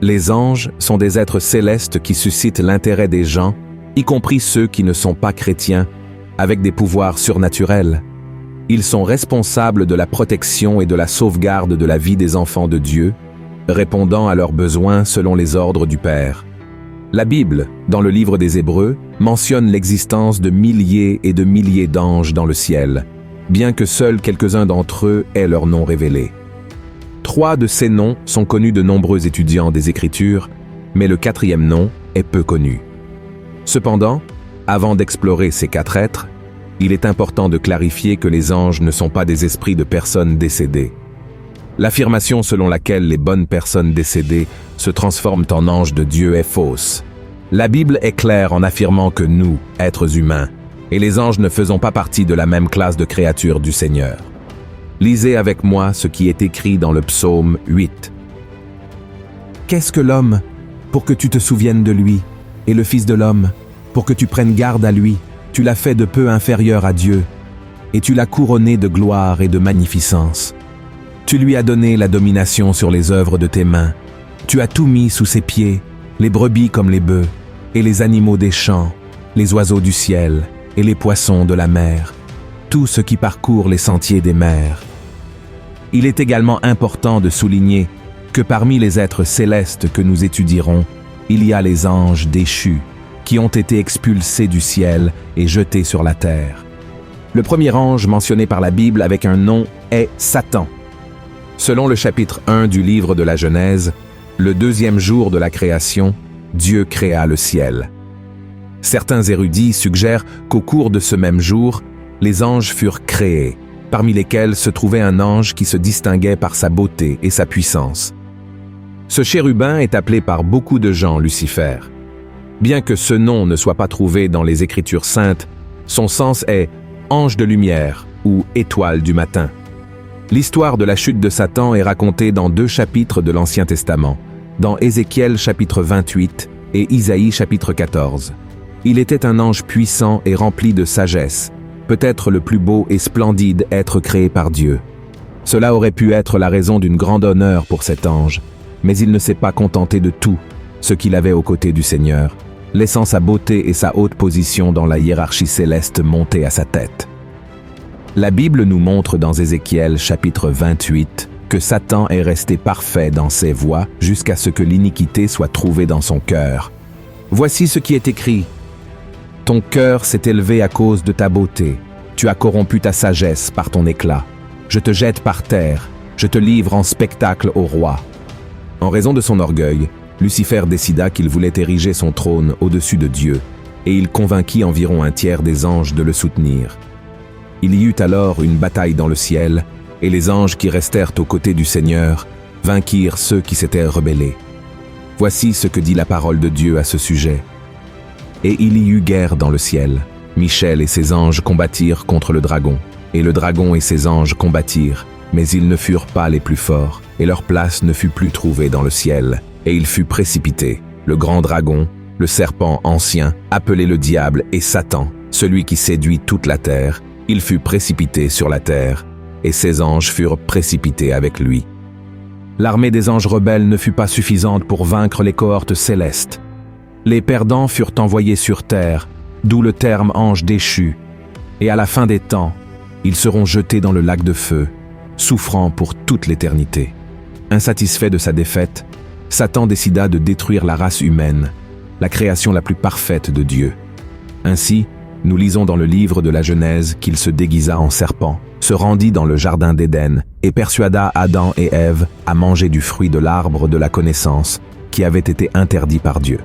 Les anges sont des êtres célestes qui suscitent l'intérêt des gens, y compris ceux qui ne sont pas chrétiens, avec des pouvoirs surnaturels. Ils sont responsables de la protection et de la sauvegarde de la vie des enfants de Dieu, répondant à leurs besoins selon les ordres du Père. La Bible, dans le livre des Hébreux, mentionne l'existence de milliers et de milliers d'anges dans le ciel, bien que seuls quelques-uns d'entre eux aient leur nom révélé. 3 de ces noms sont connus de nombreux étudiants des Écritures, mais le 4e nom est peu connu. Cependant, avant d'explorer ces 4 êtres, il est important de clarifier que les anges ne sont pas des esprits de personnes décédées. L'affirmation selon laquelle les bonnes personnes décédées se transforment en anges de Dieu est fausse. La Bible est claire en affirmant que nous, êtres humains, et les anges ne faisons pas partie de la même classe de créatures du Seigneur. Lisez avec moi ce qui est écrit dans le psaume 8. Qu'est-ce que l'homme, pour que tu te souviennes de lui, et le Fils de l'homme, pour que tu prennes garde à lui? Tu l'as fait de peu inférieur à Dieu, et tu l'as couronné de gloire et de magnificence. Tu lui as donné la domination sur les œuvres de tes mains. Tu as tout mis sous ses pieds, les brebis comme les bœufs, et les animaux des champs, les oiseaux du ciel, et les poissons de la mer, tout ce qui parcourt les sentiers des mers. Il est également important de souligner que parmi les êtres célestes que nous étudierons, il y a les anges déchus, qui ont été expulsés du ciel et jetés sur la terre. Le premier ange mentionné par la Bible avec un nom est Satan. Selon le chapitre 1 du livre de la Genèse, le 2e jour de la création, Dieu créa le ciel. Certains érudits suggèrent qu'au cours de ce même jour, les anges furent créés, parmi lesquels se trouvait un ange qui se distinguait par sa beauté et sa puissance. Ce chérubin est appelé par beaucoup de gens Lucifer. Bien que ce nom ne soit pas trouvé dans les Écritures saintes, son sens est « ange de lumière » ou « étoile du matin ». L'histoire de la chute de Satan est racontée dans 2 chapitres de l'Ancien Testament, dans Ézéchiel chapitre 28 et Isaïe chapitre 14. Il était un ange puissant et rempli de sagesse, peut-être le plus beau et splendide être créé par Dieu. Cela aurait pu être la raison d'une grande honneur pour cet ange, mais il ne s'est pas contenté de tout ce qu'il avait aux côtés du Seigneur, laissant sa beauté et sa haute position dans la hiérarchie céleste monter à sa tête. La Bible nous montre dans Ézéchiel chapitre 28 que Satan est resté parfait dans ses voies jusqu'à ce que l'iniquité soit trouvée dans son cœur. Voici ce qui est écrit. Ton cœur s'est élevé à cause de ta beauté. Tu as corrompu ta sagesse par ton éclat. Je te jette par terre. Je te livre en spectacle au roi. En raison de son orgueil, Lucifer décida qu'il voulait ériger son trône au-dessus de Dieu, et il convainquit environ un tiers des anges de le soutenir. Il y eut alors une bataille dans le ciel, et les anges qui restèrent aux côtés du Seigneur vainquirent ceux qui s'étaient rebellés. Voici ce que dit la parole de Dieu à ce sujet. Et il y eut guerre dans le ciel. Michel et ses anges combattirent contre le dragon, et le dragon et ses anges combattirent, mais ils ne furent pas les plus forts, et leur place ne fut plus trouvée dans le ciel, et il fut précipité, le grand dragon, le serpent ancien, appelé le diable et Satan, celui qui séduit toute la terre, il fut précipité sur la terre, et ses anges furent précipités avec lui. L'armée des anges rebelles ne fut pas suffisante pour vaincre les cohortes célestes. Les perdants furent envoyés sur terre, d'où le terme ange déchu, et à la fin des temps, ils seront jetés dans le lac de feu, souffrant pour toute l'éternité. Insatisfait de sa défaite, Satan décida de détruire la race humaine, la création la plus parfaite de Dieu. Ainsi, nous lisons dans le livre de la Genèse qu'il se déguisa en serpent, se rendit dans le jardin d'Éden et persuada Adam et Ève à manger du fruit de l'arbre de la connaissance qui avait été interdit par Dieu.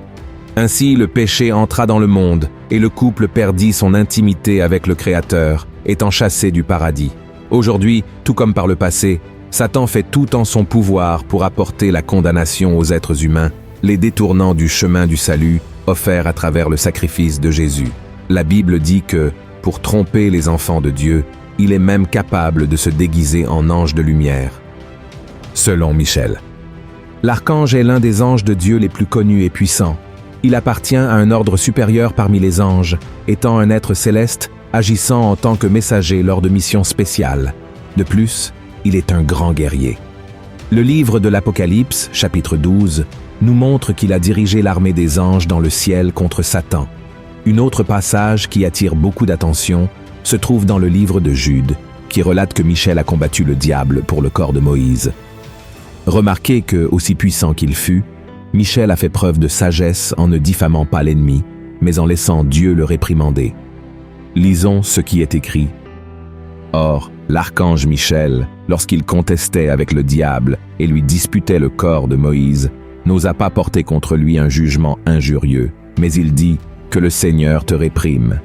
Ainsi, le péché entra dans le monde et le couple perdit son intimité avec le Créateur, étant chassé du paradis. Aujourd'hui, tout comme par le passé, Satan fait tout en son pouvoir pour apporter la condamnation aux êtres humains, les détournant du chemin du salut offert à travers le sacrifice de Jésus. La Bible dit que, pour tromper les enfants de Dieu, il est même capable de se déguiser en ange de lumière. Selon Michel. L'archange est l'un des anges de Dieu les plus connus et puissants. Il appartient à un ordre supérieur parmi les anges, étant un être céleste, agissant en tant que messager lors de missions spéciales. De plus, il est un grand guerrier. Le livre de l'Apocalypse, chapitre 12, nous montre qu'il a dirigé l'armée des anges dans le ciel contre Satan. Un autre passage qui attire beaucoup d'attention se trouve dans le livre de Jude, qui relate que Michel a combattu le diable pour le corps de Moïse. Remarquez que, aussi puissant qu'il fut, Michel a fait preuve de sagesse en ne diffamant pas l'ennemi, mais en laissant Dieu le réprimander. Lisons ce qui est écrit. Or, l'archange Michel, lorsqu'il contestait avec le diable et lui disputait le corps de Moïse, n'osa pas porter contre lui un jugement injurieux, mais il dit que le Seigneur te réprime.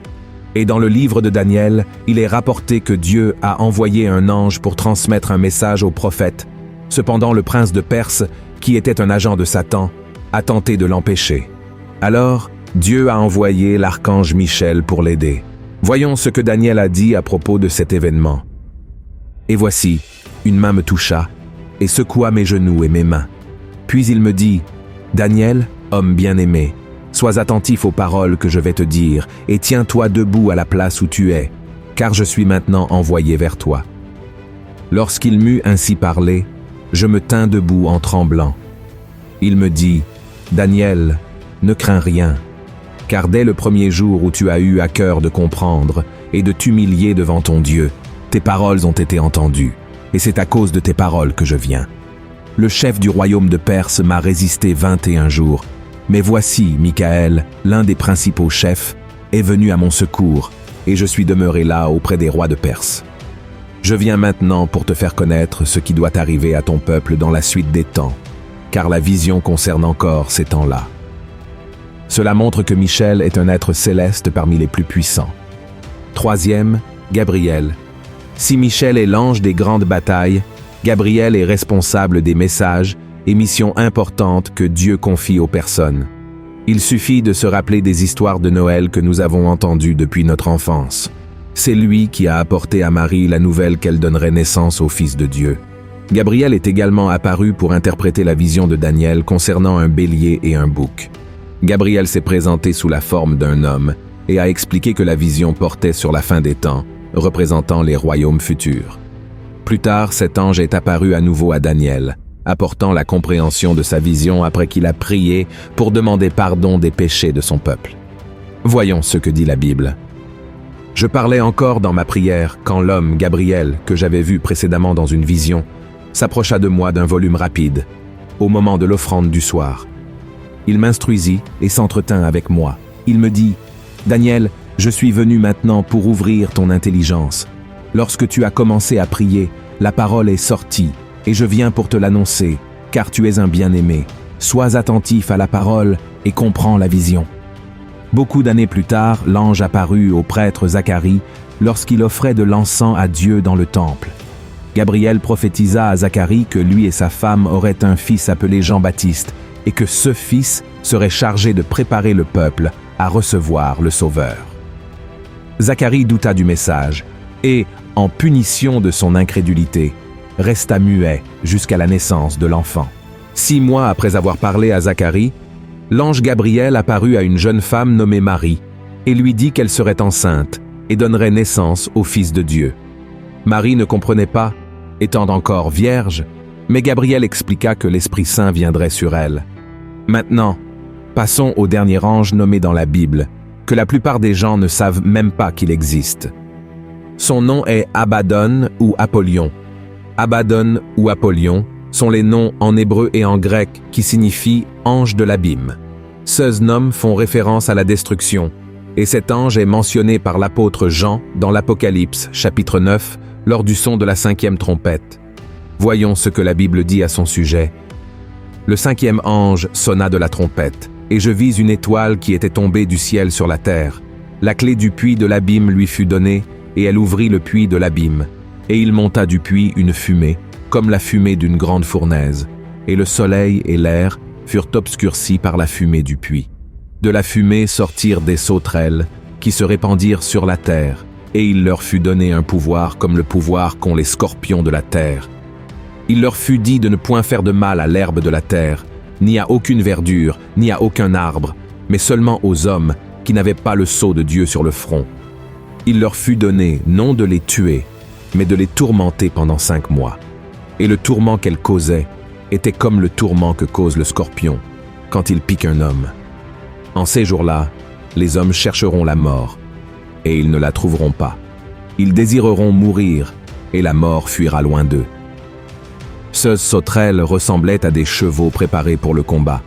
Et dans le livre de Daniel, il est rapporté que Dieu a envoyé un ange pour transmettre un message au prophète. Cependant, le prince de Perse, qui était un agent de Satan, a tenté de l'empêcher. Alors, Dieu a envoyé l'archange Michel pour l'aider. Voyons ce que Daniel a dit à propos de cet événement. Et voici, une main me toucha et secoua mes genoux et mes mains. Puis il me dit, « Daniel, homme bien-aimé, sois attentif aux paroles que je vais te dire et tiens-toi debout à la place où tu es, car je suis maintenant envoyé vers toi. » Lorsqu'il m'eut ainsi parlé, je me tins debout en tremblant. Il me dit, « Daniel, ne crains rien, car dès le premier jour où tu as eu à cœur de comprendre et de t'humilier devant ton Dieu, tes paroles ont été entendues, et c'est à cause de tes paroles que je viens. Le chef du royaume de Perse m'a résisté 21 jours, mais voici, Michaël, l'un des principaux chefs, est venu à mon secours, et je suis demeuré là auprès des rois de Perse. Je viens maintenant pour te faire connaître ce qui doit arriver à ton peuple dans la suite des temps, car la vision concerne encore ces temps-là. Cela montre que Michel est un être céleste parmi les plus puissants. Troisième, Gabriel. Si Michel est l'ange des grandes batailles, Gabriel est responsable des messages et missions importantes que Dieu confie aux personnes. Il suffit de se rappeler des histoires de Noël que nous avons entendues depuis notre enfance. C'est lui qui a apporté à Marie la nouvelle qu'elle donnerait naissance au Fils de Dieu. Gabriel est également apparu pour interpréter la vision de Daniel concernant un bélier et un bouc. Gabriel s'est présenté sous la forme d'un homme et a expliqué que la vision portait sur la fin des temps, représentant les royaumes futurs. Plus tard, cet ange est apparu à nouveau à Daniel, apportant la compréhension de sa vision après qu'il a prié pour demander pardon des péchés de son peuple. Voyons ce que dit la Bible. Je parlais encore dans ma prière quand l'homme, Gabriel, que j'avais vu précédemment dans une vision, s'approcha de moi d'un volume rapide, au moment de l'offrande du soir. Il m'instruisit et s'entretint avec moi. Il me dit, « Daniel, je suis venu maintenant pour ouvrir ton intelligence. Lorsque tu as commencé à prier, la parole est sortie, et je viens pour te l'annoncer, car tu es un bien-aimé. Sois attentif à la parole et comprends la vision. » Beaucoup d'années plus tard, l'ange apparut au prêtre Zacharie lorsqu'il offrait de l'encens à Dieu dans le temple. Gabriel prophétisa à Zacharie que lui et sa femme auraient un fils appelé Jean-Baptiste, et que ce fils serait chargé de préparer le peuple à recevoir le Sauveur. Zacharie douta du message et, en punition de son incrédulité, resta muet jusqu'à la naissance de l'enfant. 6 mois après avoir parlé à Zacharie, l'ange Gabriel apparut à une jeune femme nommée Marie et lui dit qu'elle serait enceinte et donnerait naissance au Fils de Dieu. Marie ne comprenait pas, étant encore vierge, mais Gabriel expliqua que l'Esprit Saint viendrait sur elle. Maintenant, passons au dernier ange nommé dans la Bible, que la plupart des gens ne savent même pas qu'il existe. Son nom est Abaddon ou Apollyon. Abaddon ou Apollyon sont les noms en hébreu et en grec qui signifient « ange de l'abîme ». Ces noms font référence à la destruction, et cet ange est mentionné par l'apôtre Jean dans l'Apocalypse, chapitre 9, lors du son de la 5e trompette. Voyons ce que la Bible dit à son sujet. Le 5e ange sonna de la trompette, et je vis une étoile qui était tombée du ciel sur la terre. La clé du puits de l'abîme lui fut donnée, et elle ouvrit le puits de l'abîme. Et il monta du puits une fumée, comme la fumée d'une grande fournaise, et le soleil et l'air furent obscurcis par la fumée du puits. De la fumée sortirent des sauterelles, qui se répandirent sur la terre, et il leur fut donné un pouvoir comme le pouvoir qu'ont les scorpions de la terre. Il leur fut dit de ne point faire de mal à l'herbe de la terre, ni à aucune verdure, ni à aucun arbre, mais seulement aux hommes qui n'avaient pas le sceau de Dieu sur le front. Il leur fut donné non de les tuer, mais de les tourmenter pendant 5 mois. et le tourment qu'elle causait était comme le tourment que cause le scorpion quand il pique un homme. En ces jours-là, les hommes chercheront la mort, et ils ne la trouveront pas. Ils désireront mourir, et la mort fuira loin d'eux. Ces sauterelles ressemblaient à des chevaux préparés pour le combat.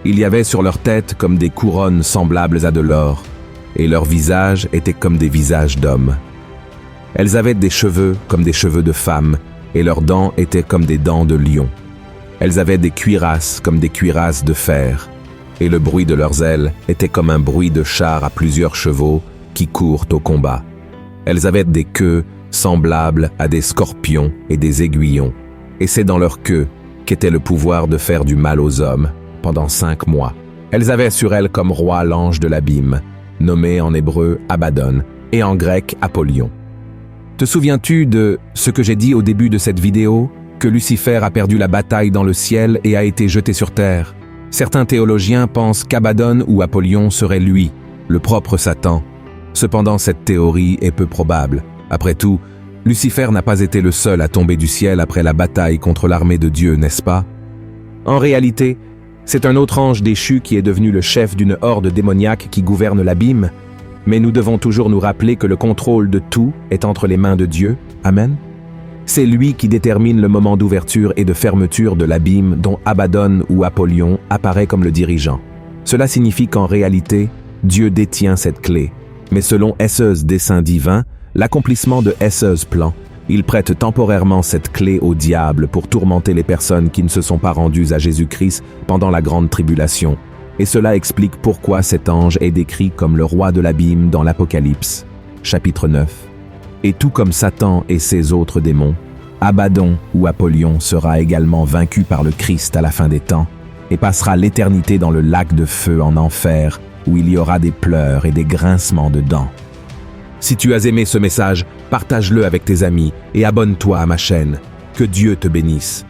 Il y avait sur leur tête comme des couronnes semblables à de l'or, et leurs visages étaient comme des visages d'hommes. Elles avaient des cheveux comme des cheveux de femmes, et leurs dents étaient comme des dents de lion. Elles avaient des cuirasses comme des cuirasses de fer, et le bruit de leurs ailes était comme un bruit de chars à plusieurs chevaux qui courent au combat. Elles avaient des queues semblables à des scorpions et des aiguillons, et c'est dans leur queue qu'était le pouvoir de faire du mal aux hommes pendant 5 mois. Elles avaient sur elles comme roi l'ange de l'abîme, nommé en hébreu Abaddon et en grec Apollyon. Te souviens-tu de ce que j'ai dit au début de cette vidéo, que Lucifer a perdu la bataille dans le ciel et a été jeté sur terre? Certains théologiens pensent qu'Abaddon ou Apollyon serait lui, le propre Satan. Cependant, cette théorie est peu probable. Après tout, Lucifer n'a pas été le seul à tomber du ciel après la bataille contre l'armée de Dieu, n'est-ce pas? En réalité, c'est un autre ange déchu qui est devenu le chef d'une horde démoniaque qui gouverne l'abîme, mais nous devons toujours nous rappeler que le contrôle de tout est entre les mains de Dieu. Amen. C'est lui qui détermine le moment d'ouverture et de fermeture de l'abîme dont Abaddon ou Apollyon apparaît comme le dirigeant. Cela signifie qu'en réalité, Dieu détient cette clé, mais selon Esse's dessein divin, l'accomplissement de Esse's plan, il prête temporairement cette clé au diable pour tourmenter les personnes qui ne se sont pas rendues à Jésus-Christ pendant la grande tribulation. Et cela explique pourquoi cet ange est décrit comme le roi de l'abîme dans l'Apocalypse, chapitre 9. Et tout comme Satan et ses autres démons, Abaddon ou Apollyon sera également vaincu par le Christ à la fin des temps et passera l'éternité dans le lac de feu en enfer où il y aura des pleurs et des grincements de dents. Si tu as aimé ce message, partage-le avec tes amis et abonne-toi à ma chaîne. Que Dieu te bénisse.